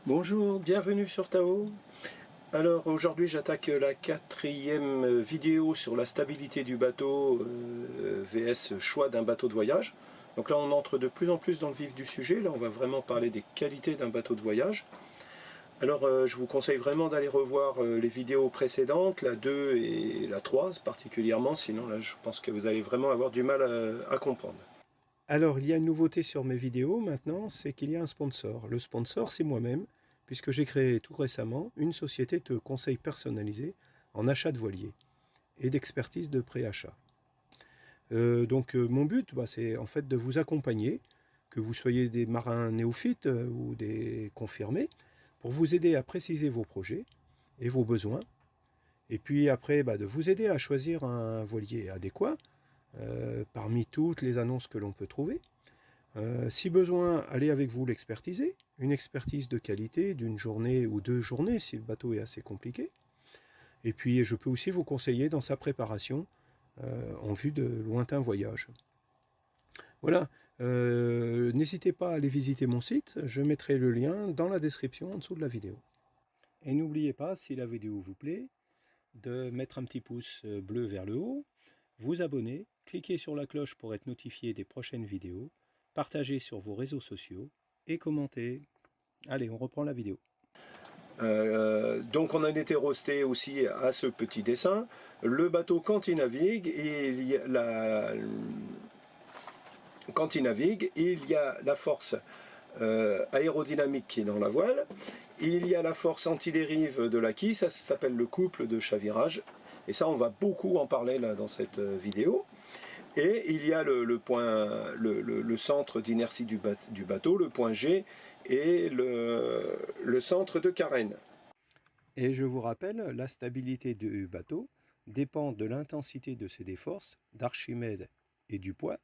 Bonjour, bienvenue sur Tao. Alors aujourd'hui j'attaque la 4e vidéo sur la stabilité du bateau vs choix d'un bateau de voyage. Donc là on entre de plus en plus dans le vif du sujet, là on va vraiment parler des qualités d'un bateau de voyage. Alors je vous conseille vraiment d'aller revoir les vidéos précédentes, la 2 et la 3 particulièrement, sinon là je pense que vous allez vraiment avoir du mal à comprendre. Alors il y a une nouveauté sur mes vidéos maintenant, c'est qu'il y a un sponsor. Le sponsor c'est moi-même, puisque j'ai créé tout récemment une société de conseil personnalisé en achat de voiliers et d'expertise de pré-achat. Mon but, c'est en fait de vous accompagner, que vous soyez des marins néophytes ou des confirmés, pour vous aider à préciser vos projets et vos besoins, et puis après de vous aider à choisir un voilier adéquat parmi toutes les annonces que l'on peut trouver. Si besoin, allez avec vous l'expertiser, une expertise de qualité d'une journée ou 2 journées si le bateau est assez compliqué. Et puis je peux aussi vous conseiller dans sa préparation en vue de lointains voyages. Voilà, n'hésitez pas à aller visiter mon site, je mettrai le lien dans la description en dessous de la vidéo. Et n'oubliez pas, si la vidéo vous plaît, de mettre un petit pouce bleu vers le haut, vous abonner, cliquez sur la cloche pour être notifié des prochaines vidéos, partagez sur vos réseaux sociaux et commentez. Allez, on reprend la vidéo. Donc on a été resté aussi à ce petit dessin. Le bateau quand il navigue, il y a la force aérodynamique qui est dans la voile, il y a la force antidérive de la quille, ça s'appelle le couple de chavirage, et ça on va beaucoup en parler là dans cette vidéo. Et il y a le centre d'inertie du bateau, le point G, et le centre de carène. Et je vous rappelle, la stabilité du bateau dépend de l'intensité de ses déforces, d'Archimède et du poids,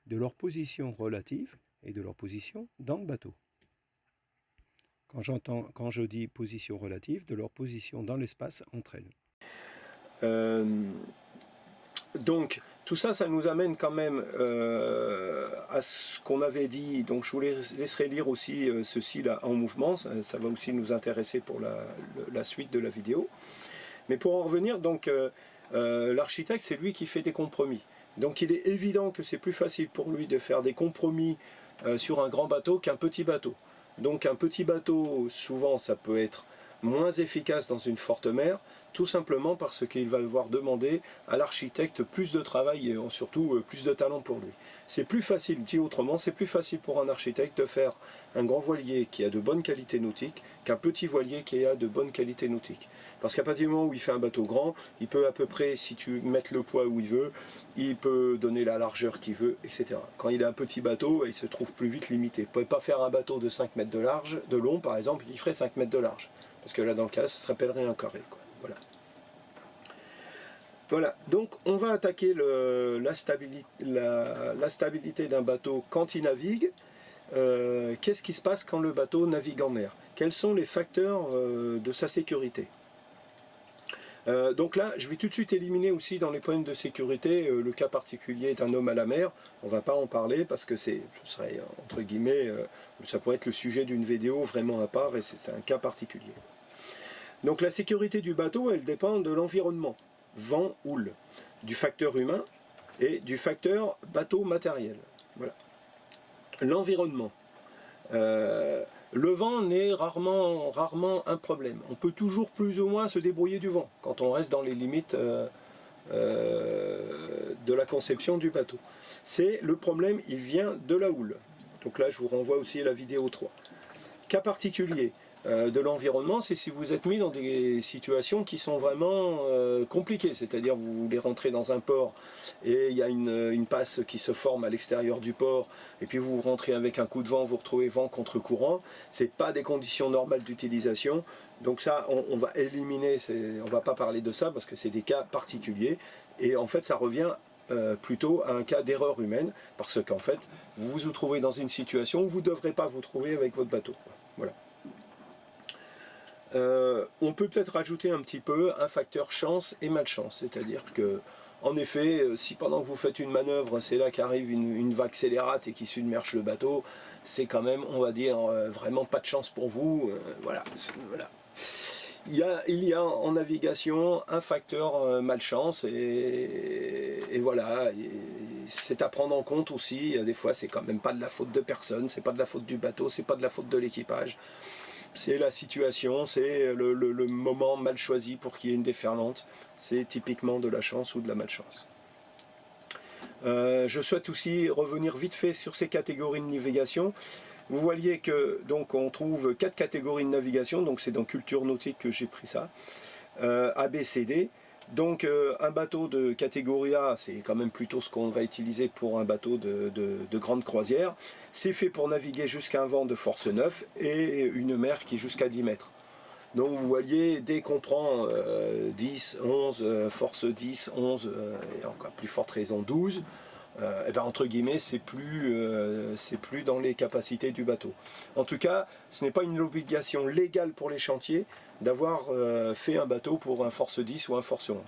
de leur position relative et de leur position dans le bateau. Quand je dis position relative, de leur position dans l'espace entre elles. Donc, tout ça, ça nous amène quand même à ce qu'on avait dit. Donc, je vous laisserai lire aussi ceci là en mouvement. Ça va aussi nous intéresser pour la suite de la vidéo. Mais pour en revenir, donc, l'architecte, c'est lui qui fait des compromis. Donc, il est évident que c'est plus facile pour lui de faire des compromis sur un grand bateau qu'un petit bateau. Donc, un petit bateau, souvent, ça peut être moins efficace dans une forte mer, tout simplement parce qu'il va devoir demander à l'architecte plus de travail et surtout plus de talent pour lui. C'est plus facile, dit autrement, c'est plus facile pour un architecte de faire un grand voilier qui a de bonnes qualités nautiques qu'un petit voilier qui a de bonnes qualités nautiques. Parce qu'à partir du moment où il fait un bateau grand, il peut à peu près, si tu mets le poids où il veut, il peut donner la largeur qu'il veut, etc. Quand il a un petit bateau, il se trouve plus vite limité. Il ne peut pas faire un bateau de 5 mètres de long, par exemple, qui ferait 5 mètres de large. Parce que là, dans le cas, ça se rappellerait un carré, quoi. Voilà. Voilà, donc on va attaquer la stabilité d'un bateau quand il navigue. Qu'est-ce qui se passe quand le bateau navigue en mer? Quels sont les facteurs de sa sécurité? Donc là, je vais tout de suite éliminer aussi dans les problèmes de sécurité le cas particulier d'un homme à la mer. On ne va pas en parler parce que ce serait, entre guillemets, ça pourrait être le sujet d'une vidéo vraiment à part et c'est un cas particulier. Donc la sécurité du bateau, elle dépend de l'environnement, vent, houle, du facteur humain et du facteur bateau matériel. Voilà. L'environnement. Le vent n'est rarement un problème. On peut toujours plus ou moins se débrouiller du vent, quand on reste dans les limites de la conception du bateau. Le problème, il vient de la houle. Donc là, je vous renvoie aussi à la vidéo 3. Cas particulier de l'environnement, c'est si vous êtes mis dans des situations qui sont vraiment compliquées, c'est-à-dire vous voulez rentrer dans un port et il y a une passe qui se forme à l'extérieur du port et puis vous rentrez avec un coup de vent, vous retrouvez vent contre courant, c'est pas des conditions normales d'utilisation, donc ça on va éliminer, on va pas parler de ça parce que c'est des cas particuliers et en fait ça revient plutôt à un cas d'erreur humaine parce qu'en fait vous vous trouvez dans une situation où vous ne devrez pas vous trouver avec votre bateau. Voilà. On peut peut-être rajouter un petit peu un facteur chance et malchance, c'est-à-dire que En effet, si pendant que vous faites une manœuvre, c'est là qu'arrive une vague scélérate et qui submerge le bateau, c'est quand même, on va dire, vraiment pas de chance pour vous. Voilà. Il y a en navigation un facteur malchance et voilà, c'est à prendre en compte aussi. Des fois, c'est quand même pas de la faute de personne, c'est pas de la faute du bateau, c'est pas de la faute de l'équipage. C'est la situation, c'est le moment mal choisi pour qu'il y ait une déferlante. C'est typiquement de la chance ou de la malchance. Je souhaite aussi revenir vite fait sur ces catégories de navigation. Vous voyez que donc on trouve 4 catégories de navigation, donc c'est dans Culture Nautique que j'ai pris ça, A, B, C, D. Donc un bateau de catégorie A, c'est quand même plutôt ce qu'on va utiliser pour un bateau de grande croisière. C'est fait pour naviguer jusqu'à un vent de force 9 et une mer qui est jusqu'à 10 mètres. Donc vous voyez, dès qu'on prend 10, 11, force 10, 11, et encore plus forte raison 12, et ben entre guillemets, c'est plus dans les capacités du bateau. En tout cas, ce n'est pas une obligation légale pour les chantiers d'avoir fait un bateau pour un force 10 ou un force 11.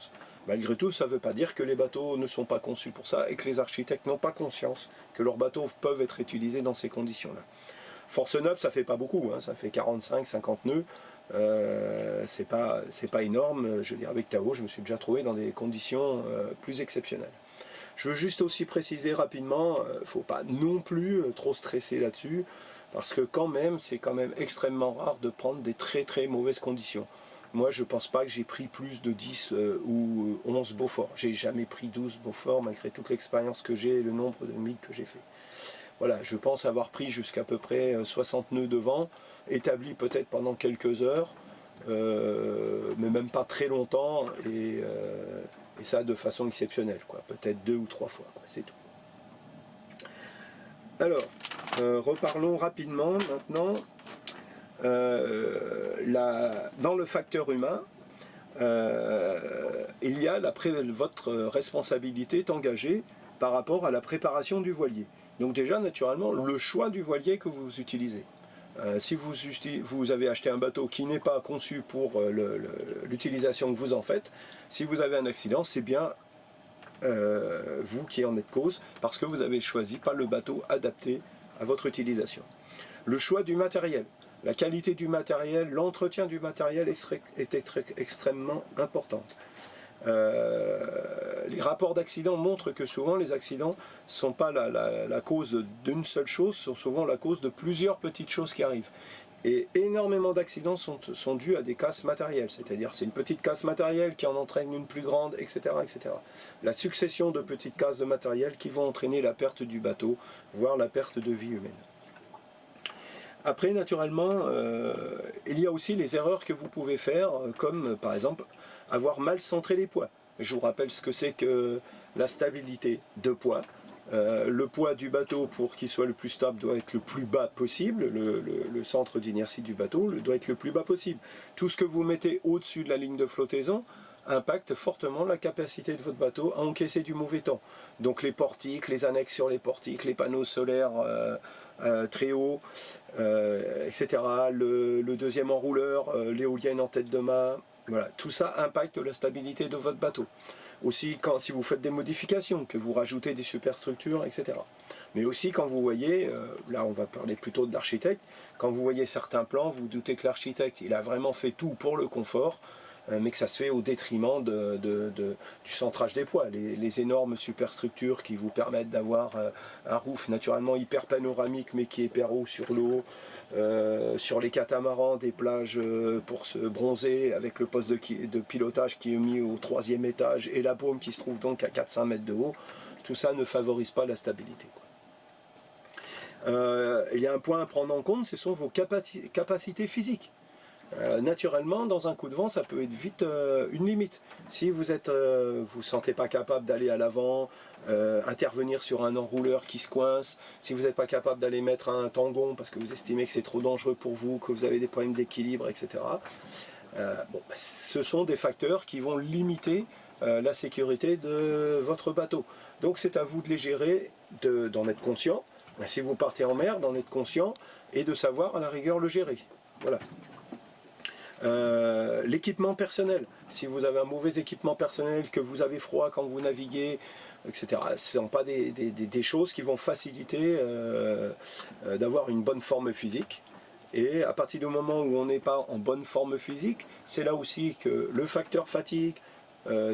Malgré tout, ça ne veut pas dire que les bateaux ne sont pas conçus pour ça et que les architectes n'ont pas conscience que leurs bateaux peuvent être utilisés dans ces conditions-là. Force 9, ça fait pas beaucoup, hein, ça fait 45, 50 nœuds. C'est pas énorme. Je veux dire, avec Tao, je me suis déjà trouvé dans des conditions plus exceptionnelles. Je veux juste aussi préciser rapidement, il ne faut pas non plus trop stresser là-dessus, parce que quand même, c'est quand même extrêmement rare de prendre des très très mauvaises conditions. Moi, je ne pense pas que j'ai pris plus de 10 ou 11 Beaufort. J'ai jamais pris 12 Beaufort, malgré toute l'expérience que j'ai et le nombre de MIG que j'ai fait. Voilà, je pense avoir pris jusqu'à peu près 60 nœuds de vent, établis peut-être pendant quelques heures, mais même pas très longtemps, et ça de façon exceptionnelle, peut-être 2 ou 3 fois, c'est tout. Alors, reparlons rapidement maintenant. Dans le facteur humain, il y a votre responsabilité est engagée par rapport à la préparation du voilier. Donc déjà, naturellement, le choix du voilier que vous utilisez. Si vous avez acheté un bateau qui n'est pas conçu pour l'utilisation que vous en faites, si vous avez un accident, c'est bien vous qui en êtes cause, parce que vous avez choisi pas le bateau adapté à votre utilisation. Le choix du matériel, la qualité du matériel, l'entretien du matériel est extrêmement importante. Les rapports d'accidents montrent que souvent les accidents ne sont pas la cause d'une seule chose, sont souvent la cause de plusieurs petites choses qui arrivent. Et énormément d'accidents sont dus à des casses matérielles, c'est-à-dire c'est une petite casse matérielle qui en entraîne une plus grande, etc., etc. La succession de petites casses de matériel qui vont entraîner la perte du bateau, voire la perte de vie humaine. Après, naturellement, il y a aussi les erreurs que vous pouvez faire, comme par exemple avoir mal centré les poids. Je vous rappelle ce que c'est que la stabilité de poids. Le poids du bateau, pour qu'il soit le plus stable, doit être le plus bas possible. Le centre d'inertie du bateau doit être le plus bas possible. Tout ce que vous mettez au-dessus de la ligne de flottaison impacte fortement la capacité de votre bateau à encaisser du mauvais temps. Donc les portiques, les annexes sur les portiques, les panneaux solaires très hauts, etc. Le deuxième enrouleur, l'éolienne en tête de mât, voilà, tout ça impacte la stabilité de votre bateau. Aussi si vous faites des modifications, que vous rajoutez des superstructures, etc. Mais aussi quand vous voyez, là on va parler plutôt de l'architecte, quand vous voyez certains plans, vous doutez que l'architecte il a vraiment fait tout pour le confort, mais que ça se fait au détriment du centrage des poids. Les énormes superstructures qui vous permettent d'avoir un roof naturellement hyper panoramique mais qui est hyper haut sur l'eau, sur les catamarans, des plages pour se bronzer avec le poste de pilotage qui est mis au 3e étage et la baume qui se trouve donc à 400 mètres de haut, tout ça ne favorise pas la stabilité. Il y a un point à prendre en compte, ce sont vos capacités physiques. Naturellement, dans un coup de vent, ça peut être vite une limite. Si vous vous sentez pas capable d'aller à l'avant, intervenir sur un enrouleur qui se coince, si vous n'êtes pas capable d'aller mettre un tangon parce que vous estimez que c'est trop dangereux pour vous, que vous avez des problèmes d'équilibre, etc. Ce sont des facteurs qui vont limiter la sécurité de votre bateau. Donc c'est à vous de les gérer, d'en être conscient. Si vous partez en mer, d'en être conscient et de savoir à la rigueur le gérer. Voilà. L'équipement personnel, si vous avez un mauvais équipement personnel, que vous avez froid quand vous naviguez, etc. Ce ne sont pas des choses qui vont faciliter d'avoir une bonne forme physique. Et à partir du moment où on n'est pas en bonne forme physique, c'est là aussi que le facteur fatigue,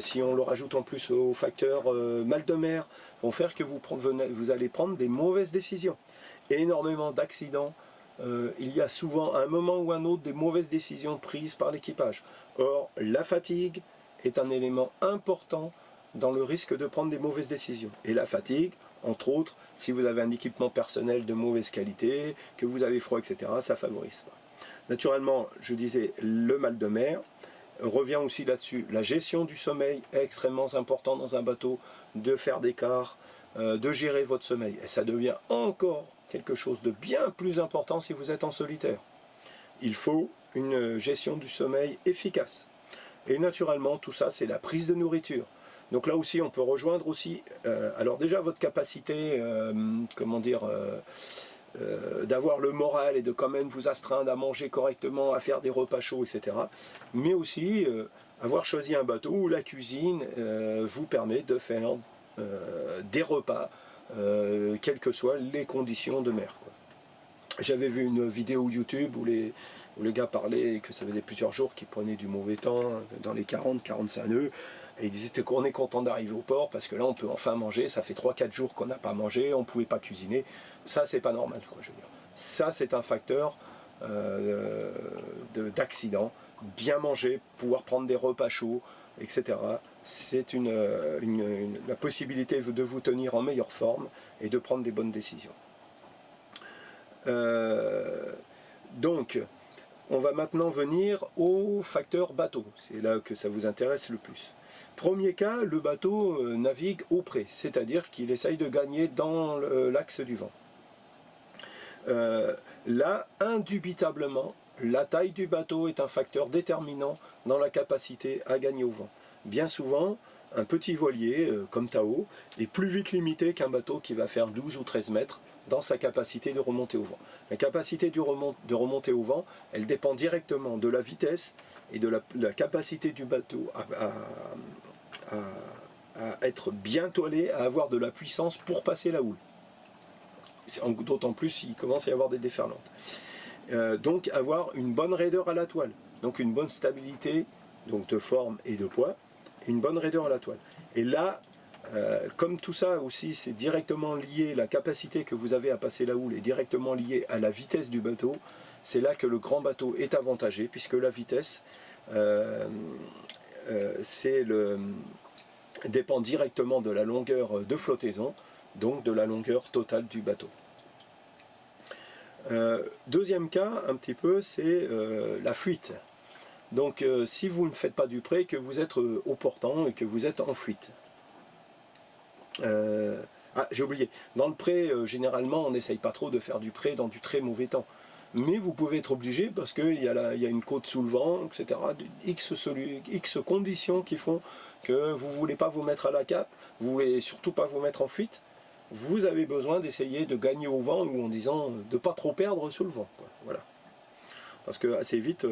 si on le rajoute en plus au facteur mal de mer, vont faire que vous allez prendre des mauvaises décisions. Énormément d'accidents. Il y a souvent à un moment ou un autre des mauvaises décisions prises par l'équipage. Or, la fatigue est un élément important dans le risque de prendre des mauvaises décisions. Et la fatigue, entre autres, si vous avez un équipement personnel de mauvaise qualité, que vous avez froid, etc., ça favorise. Naturellement, je disais, le mal de mer revient aussi là-dessus. La gestion du sommeil est extrêmement importante dans un bateau, de faire des quarts, de gérer votre sommeil. Et ça devient encore quelque chose de bien plus important si vous êtes en solitaire. Il faut une gestion du sommeil efficace. Et naturellement, tout ça, c'est la prise de nourriture. Donc là aussi, on peut rejoindre aussi, alors déjà votre capacité, d'avoir le moral et de quand même vous astreindre à manger correctement, à faire des repas chauds, etc. Mais aussi, avoir choisi un bateau où la cuisine vous permet de faire des repas, quelles que soient les conditions de mer, quoi. J'avais vu une vidéo YouTube où les gars parlaient que ça faisait plusieurs jours qu'ils prenaient du mauvais temps, dans les 40-45 nœuds, et ils disaient qu'on est content d'arriver au port parce que là on peut enfin manger, ça fait 3-4 jours qu'on n'a pas mangé, on ne pouvait pas cuisiner. Ça c'est pas normal, quoi, je veux dire. Ça c'est un facteur d'accident. Bien manger, pouvoir prendre des repas chauds, etc. C'est la possibilité de vous tenir en meilleure forme et de prendre des bonnes décisions. Donc, on va maintenant venir au facteur bateau. C'est là que ça vous intéresse le plus. Premier cas, le bateau navigue au pré, c'est-à-dire qu'il essaye de gagner dans l'axe du vent. Là, indubitablement, la taille du bateau est un facteur déterminant dans la capacité à gagner au vent. Bien souvent, un petit voilier comme Tao est plus vite limité qu'un bateau qui va faire 12 ou 13 mètres dans sa capacité de remonter au vent. La capacité de remonter au vent, elle dépend directement de la vitesse et de la capacité du bateau à être bien toilé, à avoir de la puissance pour passer la houle. D'autant plus il commence à y avoir des déferlantes. Donc avoir une bonne raideur à la toile, donc une bonne stabilité donc de forme et de poids, une bonne raideur à la toile. Et là, comme tout ça aussi c'est directement lié, la capacité que vous avez à passer la houle est directement liée à la vitesse du bateau, c'est là que le grand bateau est avantagé, puisque la vitesse dépend directement de la longueur de flottaison, donc de la longueur totale du bateau. Deuxième cas, un petit peu, c'est la fuite. Donc si vous ne faites pas du pré, que vous êtes au portant et que vous êtes en fuite. J'ai oublié, dans le pré, généralement, on n'essaye pas trop de faire du pré dans du très mauvais temps. Mais vous pouvez être obligé parce qu'il y a une côte sous le vent, etc. X conditions qui font que vous ne voulez pas vous mettre à la cape, vous ne voulez surtout pas vous mettre en fuite. Vous avez besoin d'essayer de gagner au vent, ou en disant de ne pas trop perdre sous le vent, quoi. Voilà. Parce que assez vite,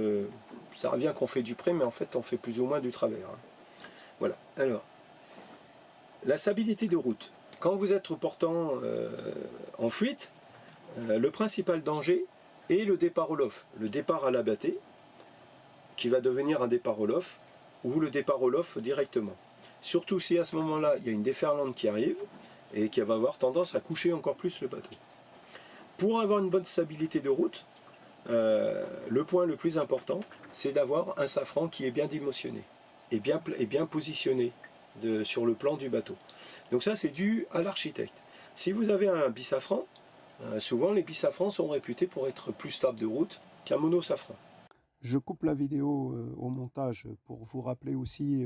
ça revient qu'on fait du pré, mais en fait on fait plus ou moins du travers, hein. Voilà. Alors, la stabilité de route. Quand vous êtes portant en fuite, le principal danger est le départ au lof. Le départ à l'abatté, qui va devenir un départ au lof, ou le départ au lof directement. Surtout si à ce moment-là, il y a une déferlante qui arrive, et qui va avoir tendance à coucher encore plus le bateau. Pour avoir une bonne stabilité de route, le point le plus important, c'est d'avoir un safran qui est bien dimensionné et bien positionné sur le plan du bateau. Donc ça, c'est dû à l'architecte. Si vous avez un bisafran, souvent les bisafrans sont réputés pour être plus stables de route qu'un monosafran. Je coupe la vidéo au montage pour vous rappeler aussi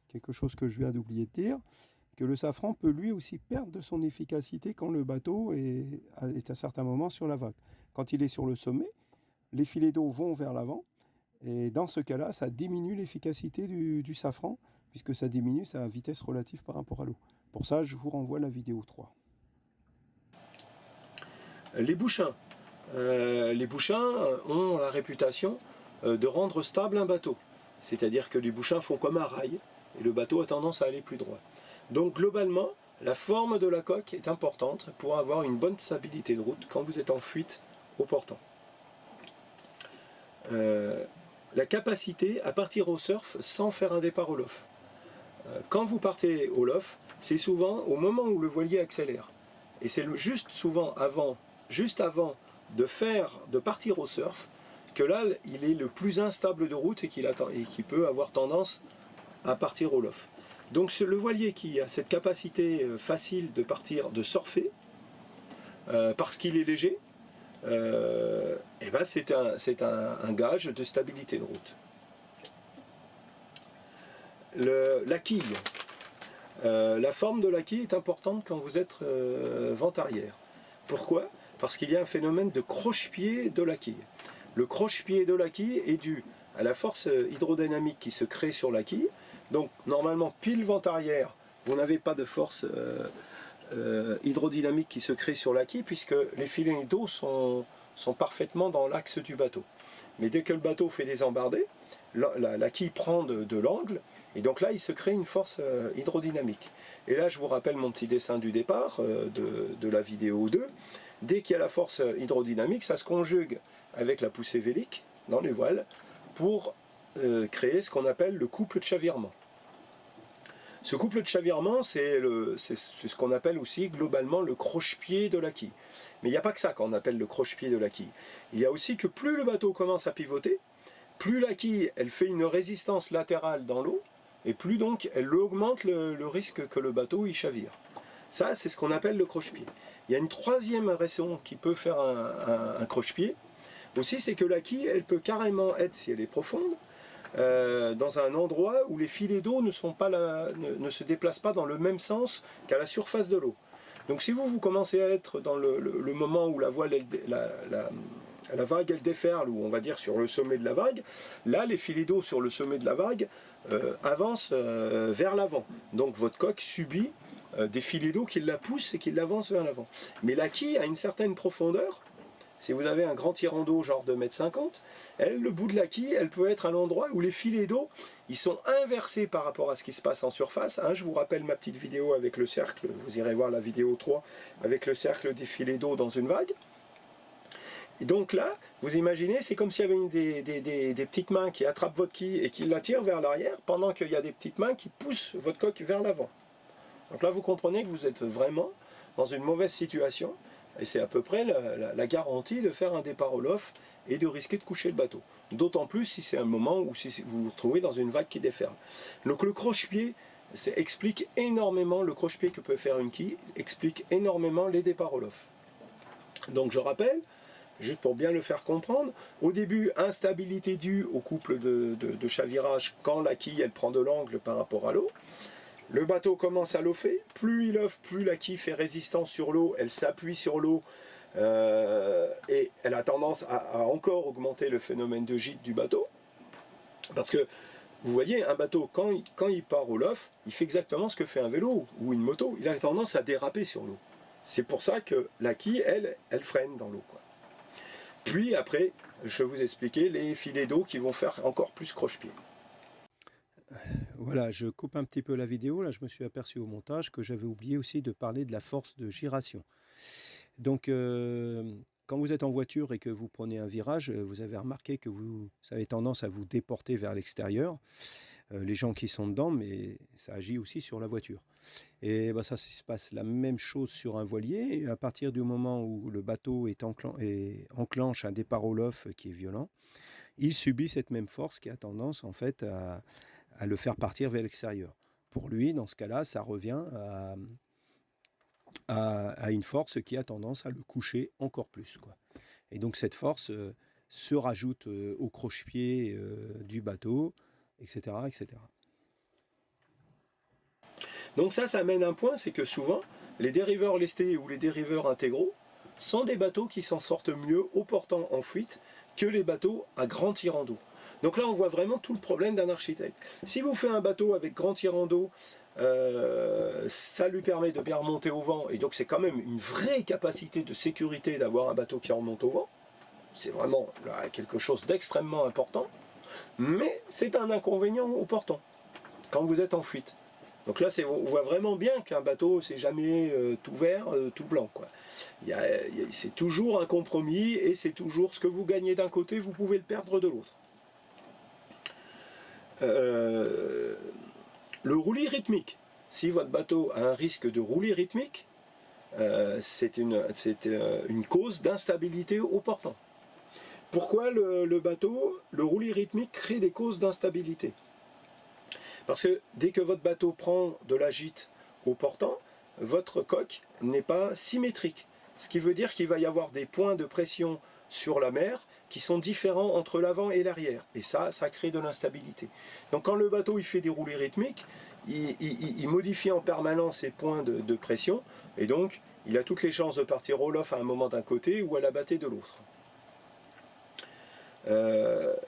quelque chose que je viens d'oublier de dire, que le safran peut lui aussi perdre de son efficacité quand le bateau est à certains moments sur la vague. Quand il est sur le sommet, les filets d'eau vont vers l'avant, et dans ce cas-là, ça diminue l'efficacité du safran, puisque ça diminue sa vitesse relative par rapport à l'eau. Pour ça, je vous renvoie à la vidéo 3. Les bouchins. Les bouchins ont la réputation de rendre stable un bateau. C'est-à-dire que les bouchins font comme un rail, et le bateau a tendance à aller plus droit. Donc globalement, la forme de la coque est importante pour avoir une bonne stabilité de route quand vous êtes en fuite au portant. La capacité à partir au surf sans faire un départ au lof. Quand vous partez au lof, c'est souvent au moment où le voilier accélère. Et c'est juste avant de partir au surf, que là, il est le plus instable de route et qu'il peut avoir tendance à partir au lof. Donc le voilier qui a cette capacité facile de partir, de surfer, parce qu'il est léger, et ben c'est un gage de stabilité de route. La quille. La forme de la quille est importante quand vous êtes vent arrière. Pourquoi? Parce qu'il y a un phénomène de croche-pied de la quille. Le croche-pied de la quille est dû à la force hydrodynamique qui se crée sur la quille. Donc normalement, pile vent arrière, vous n'avez pas de force hydrodynamique qui se crée sur la quille puisque les filets d'eau sont parfaitement dans l'axe du bateau. Mais dès que le bateau fait des embardées, la quille prend de l'angle et donc là il se crée une force hydrodynamique. Et là je vous rappelle mon petit dessin du départ de la vidéo 2. Dès qu'il y a la force hydrodynamique, ça se conjugue avec la poussée vélique dans les voiles pour créer ce qu'on appelle le couple de chavirement. Ce couple de chavirement, c'est ce qu'on appelle aussi globalement le croche-pied de la quille. Mais il n'y a pas que ça qu'on appelle le croche-pied de la quille. Il y a aussi que plus le bateau commence à pivoter, plus la quille elle fait une résistance latérale dans l'eau, et plus donc elle augmente le risque que le bateau y chavire. Ça, c'est ce qu'on appelle le croche-pied. Il y a une troisième raison qui peut faire un croche-pied, aussi, c'est que la quille, elle peut carrément être, si elle est profonde, dans un endroit où les filets d'eau ne se déplacent pas dans le même sens qu'à la surface de l'eau. Donc si vous commencez à être dans le moment où la voile, la vague elle déferle, ou on va dire sur le sommet de la vague, là les filets d'eau sur le sommet de la vague avancent vers l'avant. Donc votre coque subit des filets d'eau qui la poussent et qui l'avancent vers l'avant. Mais la quille a une certaine profondeur. Si vous avez un grand tirant d'eau genre de 1,50 m, le bout de la quille, elle peut être à l'endroit où les filets d'eau, ils sont inversés par rapport à ce qui se passe en surface. Je vous rappelle ma petite vidéo avec le cercle, vous irez voir la vidéo 3, avec le cercle des filets d'eau dans une vague. Et donc là, vous imaginez, c'est comme s'il y avait des petites mains qui attrapent votre quille et qui la tirent vers l'arrière, pendant qu'il y a des petites mains qui poussent votre coque vers l'avant. Donc là, vous comprenez que vous êtes vraiment dans une mauvaise situation. Et c'est à peu près la garantie de faire un départ au lof et de risquer de coucher le bateau. D'autant plus si c'est un moment où vous vous retrouvez dans une vague qui déferle. Donc le croche-pied explique énormément, le croche-pied que peut faire une quille, explique énormément les départs au lof. Donc je rappelle, juste pour bien le faire comprendre, au début, instabilité due au couple de chavirage quand la quille elle prend de l'angle par rapport à l'eau. Le bateau commence à lofer, plus il lofe, plus la quille fait résistance sur l'eau, elle s'appuie sur l'eau et elle a tendance à encore augmenter le phénomène de gîte du bateau. Parce que, vous voyez, un bateau, quand il part au lof, il fait exactement ce que fait un vélo ou une moto, il a tendance à déraper sur l'eau. C'est pour ça que la quille, elle freine dans l'eau, quoi. Puis après, je vais vous expliquer les filets d'eau qui vont faire encore plus croche-pied. Voilà, je coupe un petit peu la vidéo. Là, je me suis aperçu au montage que j'avais oublié aussi de parler de la force de giration. Donc, quand vous êtes en voiture et que vous prenez un virage, vous avez remarqué que vous avez tendance à vous déporter vers l'extérieur. Les gens qui sont dedans, mais ça agit aussi sur la voiture. Et ça se passe la même chose sur un voilier. Et à partir du moment où le bateau enclenche un départ au lof qui est violent, il subit cette même force qui a tendance en fait à le faire partir vers l'extérieur. Pour lui, dans ce cas-là, ça revient à une force qui a tendance à le coucher encore plus, quoi. Et donc cette force se rajoute au croche-pied du bateau, etc., etc. Donc ça amène un point, c'est que souvent, les dériveurs lestés ou les dériveurs intégraux sont des bateaux qui s'en sortent mieux au portant en fuite que les bateaux à grand tirant d'eau. Donc là, on voit vraiment tout le problème d'un architecte. Si vous faites un bateau avec grand tirant d'eau, ça lui permet de bien remonter au vent, et donc c'est quand même une vraie capacité de sécurité d'avoir un bateau qui remonte au vent. c'est vraiment là, quelque chose d'extrêmement important, mais c'est un inconvénient au portant, quand vous êtes en fuite. Donc là, on voit vraiment bien qu'un bateau, c'est jamais tout vert, tout blanc, quoi. C'est toujours un compromis, et c'est toujours ce que vous gagnez d'un côté, vous pouvez le perdre de l'autre. Le roulis rythmique. Si votre bateau a un risque de roulis rythmique, c'est une cause d'instabilité au portant. Pourquoi le bateau, le roulis rythmique crée des causes d'instabilité? Parce que dès que votre bateau prend de la gîte au portant, votre coque n'est pas symétrique. Ce qui veut dire qu'il va y avoir des points de pression sur la mer qui sont différents entre l'avant et l'arrière. Et ça crée de l'instabilité. Donc quand le bateau il fait des roulis rythmiques, il modifie en permanence ses points de pression, et donc il a toutes les chances de partir au lof à un moment d'un côté ou à la bâtée de l'autre.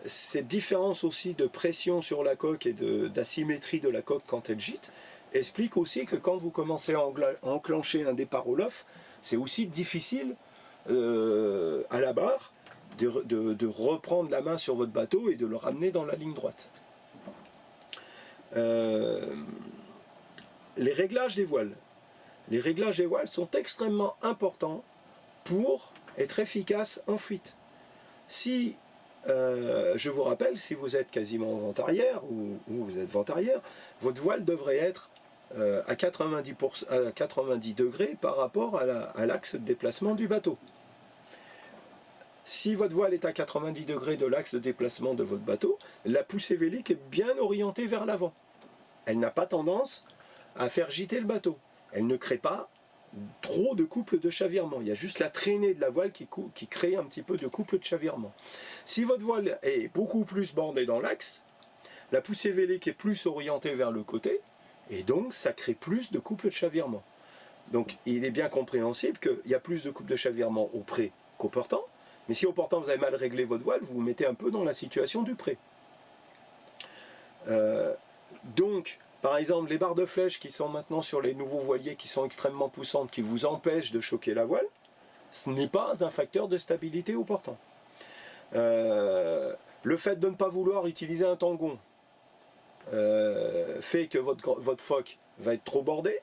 Cette différence aussi de pression sur la coque et d'asymétrie de la coque quand elle gîte explique aussi que quand vous commencez à enclencher un départ au lof, c'est aussi difficile à la barre de reprendre la main sur votre bateau et de le ramener dans la ligne droite. Les réglages des voiles. Les réglages des voiles sont extrêmement importants pour être efficaces en fuite. Si je vous rappelle, si vous êtes quasiment en vent arrière ou vous êtes vent arrière, votre voile devrait être à 90 degrés par rapport à l'axe de déplacement du bateau. Si votre voile est à 90 degrés de l'axe de déplacement de votre bateau, la poussée vélique est bien orientée vers l'avant. Elle n'a pas tendance à faire gîter le bateau. Elle ne crée pas trop de couple de chavirement. Il y a juste la traînée de la voile qui crée un petit peu de couple de chavirement. Si votre voile est beaucoup plus bordée dans l'axe, la poussée vélique est plus orientée vers le côté, et donc ça crée plus de couple de chavirement. Donc il est bien compréhensible qu'il y a plus de couple de chavirement au pré qu'au portant, mais si au portant vous avez mal réglé votre voile, vous vous mettez un peu dans la situation du pré. Donc, par exemple, les barres de flèche qui sont maintenant sur les nouveaux voiliers qui sont extrêmement poussantes, qui vous empêchent de choquer la voile, ce n'est pas un facteur de stabilité au portant. Le fait de ne pas vouloir utiliser un tangon fait que votre foc va être trop bordé,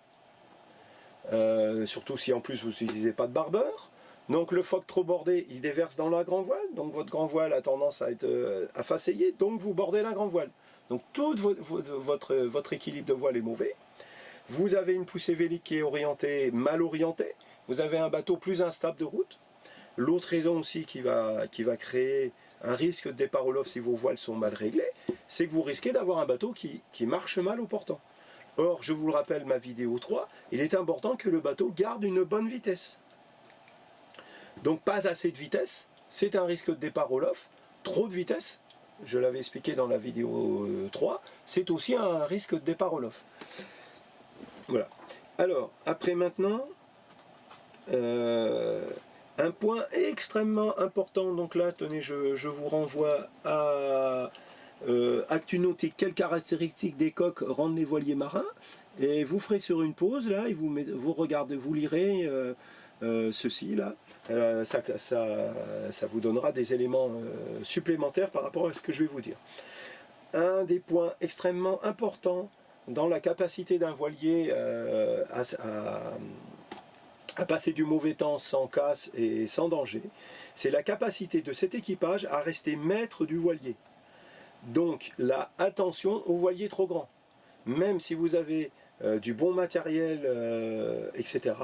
surtout si en plus vous n'utilisez pas de barbeur. Donc le foc trop bordé, il déverse dans la grand voile, donc votre grand voile a tendance à être faceillé, donc vous bordez la grand voile. Donc tout votre équilibre de voile est mauvais. Vous avez une poussée vélique qui est mal orientée. Vous avez un bateau plus instable de route. L'autre raison aussi qui va créer un risque de départ au lof si vos voiles sont mal réglées, c'est que vous risquez d'avoir un bateau qui marche mal au portant. Or, je vous le rappelle, ma vidéo 3, il est important que le bateau garde une bonne vitesse. Donc pas assez de vitesse, c'est un risque de départ au lof. Trop de vitesse, je l'avais expliqué dans la vidéo 3, c'est aussi un risque de départ au lof. Voilà. Alors, après maintenant, un point extrêmement important, donc là, tenez, je vous renvoie à Actu Nautique, quelles caractéristiques des coques rendent les voiliers marins, et vous ferez sur une pause, là, et vous regardez, vous lirez ceci, là, ça vous donnera des éléments supplémentaires par rapport à ce que je vais vous dire. Un des points extrêmement importants dans la capacité d'un voilier à passer du mauvais temps sans casse et sans danger, c'est la capacité de cet équipage à rester maître du voilier. Donc là, attention au voilier trop grand. Même si vous avez du bon matériel, etc.,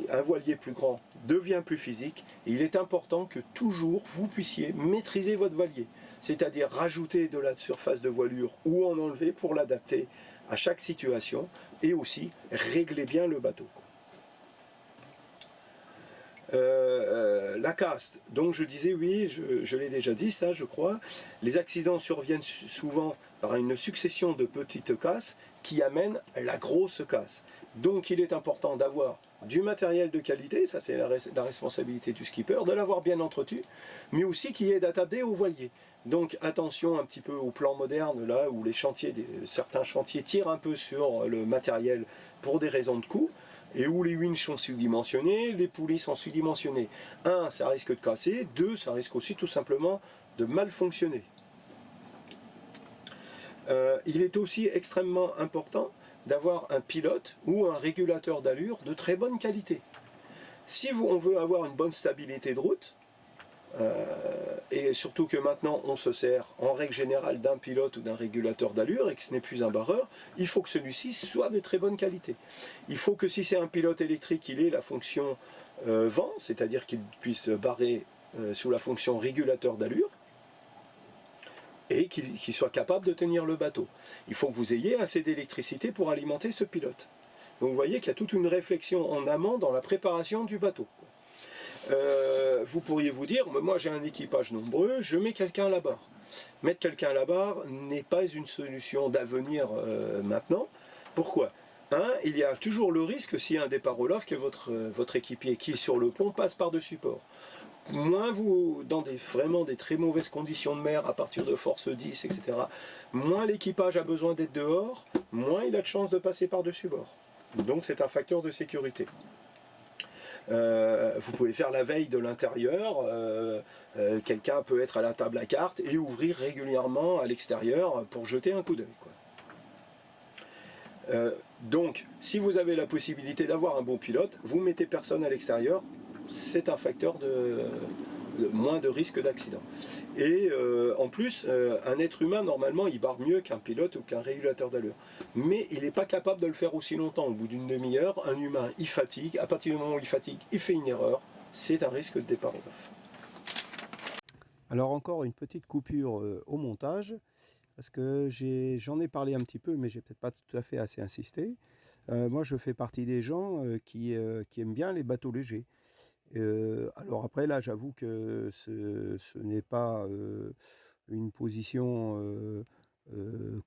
un voilier plus grand devient plus physique, et il est important que toujours vous puissiez maîtriser votre voilier, c'est-à-dire rajouter de la surface de voilure ou en enlever pour l'adapter à chaque situation, et aussi régler bien le bateau. La casse, donc je disais, oui, je l'ai déjà dit ça, je crois, les accidents surviennent souvent par une succession de petites casses qui amènent la grosse casse. Donc il est important d'avoir du matériel de qualité, ça c'est la responsabilité du skipper, de l'avoir bien entretenu, mais aussi qui est adapté au voilier. Donc attention un petit peu au plan moderne, là où certains chantiers tirent un peu sur le matériel pour des raisons de coût. et où les winches sont sous-dimensionnés, les poulies sont sous-dimensionnées. 1, ça risque de casser, 2, ça risque aussi tout simplement de mal fonctionner. Il est aussi extrêmement important d'avoir un pilote ou un régulateur d'allure de très bonne qualité. Si on veut avoir une bonne stabilité de route, et surtout que maintenant on se sert en règle générale d'un pilote ou d'un régulateur d'allure et que ce n'est plus un barreur, il faut que celui-ci soit de très bonne qualité. Il faut que si c'est un pilote électrique, il ait la fonction vent, c'est-à-dire qu'il puisse barrer sous la fonction régulateur d'allure, et qu'il soit capable de tenir le bateau. Il faut que vous ayez assez d'électricité pour alimenter ce pilote. Donc vous voyez qu'il y a toute une réflexion en amont dans la préparation du bateau. Vous pourriez vous dire, moi j'ai un équipage nombreux, je mets quelqu'un à la barre. Mettre quelqu'un à la barre n'est pas une solution d'avenir maintenant. Pourquoi ? Il y a toujours le risque, s'il y a un départ au loft, que votre équipier qui est sur le pont passe par-dessus port. Moins vous, dans vraiment des très mauvaises conditions de mer, à partir de force 10, etc., moins l'équipage a besoin d'être dehors, moins il a de chances de passer par-dessus bord. Donc c'est un facteur de sécurité. Vous pouvez faire la veille de l'intérieur, quelqu'un peut être à la table à cartes et ouvrir régulièrement à l'extérieur pour jeter un coup d'œil. Donc, si vous avez la possibilité d'avoir un bon pilote, vous mettez personne à l'extérieur, c'est un facteur de moins de risque d'accident. Et en plus, un être humain, normalement, il barre mieux qu'un pilote ou qu'un régulateur d'allure. Mais il n'est pas capable de le faire aussi longtemps. Au bout d'une demi-heure, un humain, il fatigue. À partir du moment où il fatigue, il fait une erreur. C'est un risque de départ au loft. Alors encore une petite coupure au montage, parce que j'en ai parlé un petit peu, mais j'ai peut-être pas tout à fait assez insisté. Moi, je fais partie des gens qui aiment bien les bateaux légers. Alors après, là, j'avoue que ce n'est pas une position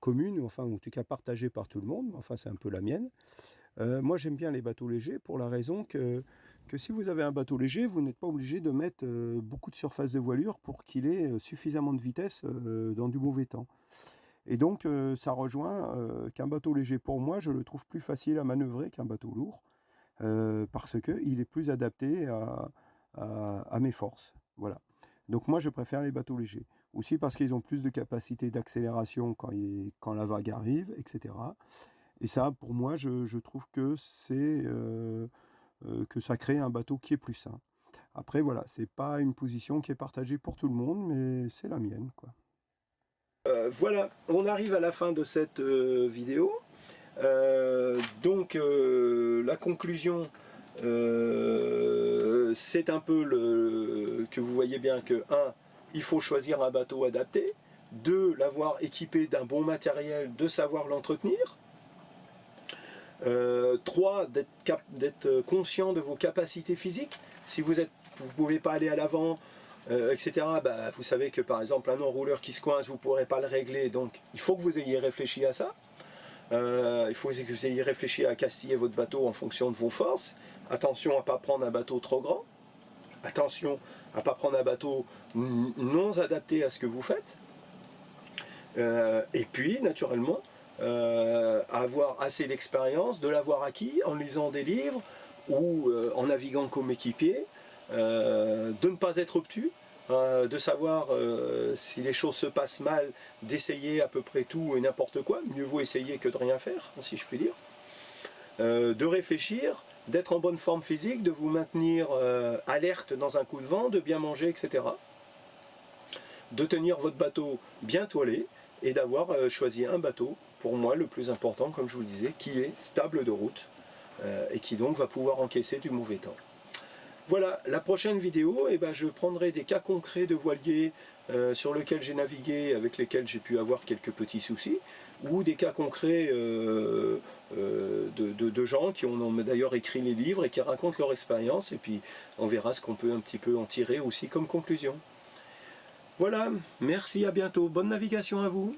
commune, enfin, ou en tout cas partagée par tout le monde, enfin, c'est un peu la mienne. Moi, j'aime bien les bateaux légers pour la raison que si vous avez un bateau léger, vous n'êtes pas obligé de mettre beaucoup de surface de voilure pour qu'il ait suffisamment de vitesse dans du mauvais temps. Et donc, ça rejoint qu'un bateau léger, pour moi, je le trouve plus facile à manœuvrer qu'un bateau lourd. Parce qu'il est plus adapté à mes forces. Voilà. Donc moi, je préfère les bateaux légers. Aussi parce qu'ils ont plus de capacité d'accélération quand la vague arrive, etc. Et ça, pour moi, je trouve que que ça crée un bateau qui est plus sain. Après, voilà, c'est pas une position qui est partagée pour tout le monde, mais c'est la mienne, quoi. Voilà, on arrive à la fin de cette vidéo. Donc la conclusion, c'est un peu que vous voyez bien que 1, il faut choisir un bateau adapté, 2, l'avoir équipé d'un bon matériel, de savoir l'entretenir, 3, d'être conscient de vos capacités physiques. Si vous ne pouvez pas aller à l'avant, etc., vous savez que par exemple un enrouleur qui se coince, vous ne pourrez pas le régler, donc il faut que vous ayez réfléchi à ça. Il faut que vous ayez réfléchi à castiller votre bateau en fonction de vos forces. Attention à ne pas prendre un bateau trop grand. Attention à ne pas prendre un bateau non adapté à ce que vous faites. Et puis, naturellement, avoir assez d'expérience, de l'avoir acquis en lisant des livres ou en naviguant comme équipier, de ne pas être obtus. De savoir si les choses se passent mal, d'essayer à peu près tout et n'importe quoi, mieux vaut essayer que de rien faire, si je puis dire, de réfléchir, d'être en bonne forme physique, de vous maintenir alerte dans un coup de vent, de bien manger, etc. De tenir votre bateau bien toilé et d'avoir choisi un bateau, pour moi le plus important, comme je vous le disais, qui est stable de route et qui donc va pouvoir encaisser du mauvais temps. Voilà, la prochaine vidéo, je prendrai des cas concrets de voiliers sur lesquels j'ai navigué, avec lesquels j'ai pu avoir quelques petits soucis, ou des cas concrets de gens qui ont d'ailleurs écrit les livres et qui racontent leur expérience, et puis on verra ce qu'on peut un petit peu en tirer aussi comme conclusion. Voilà, merci, à bientôt, bonne navigation à vous.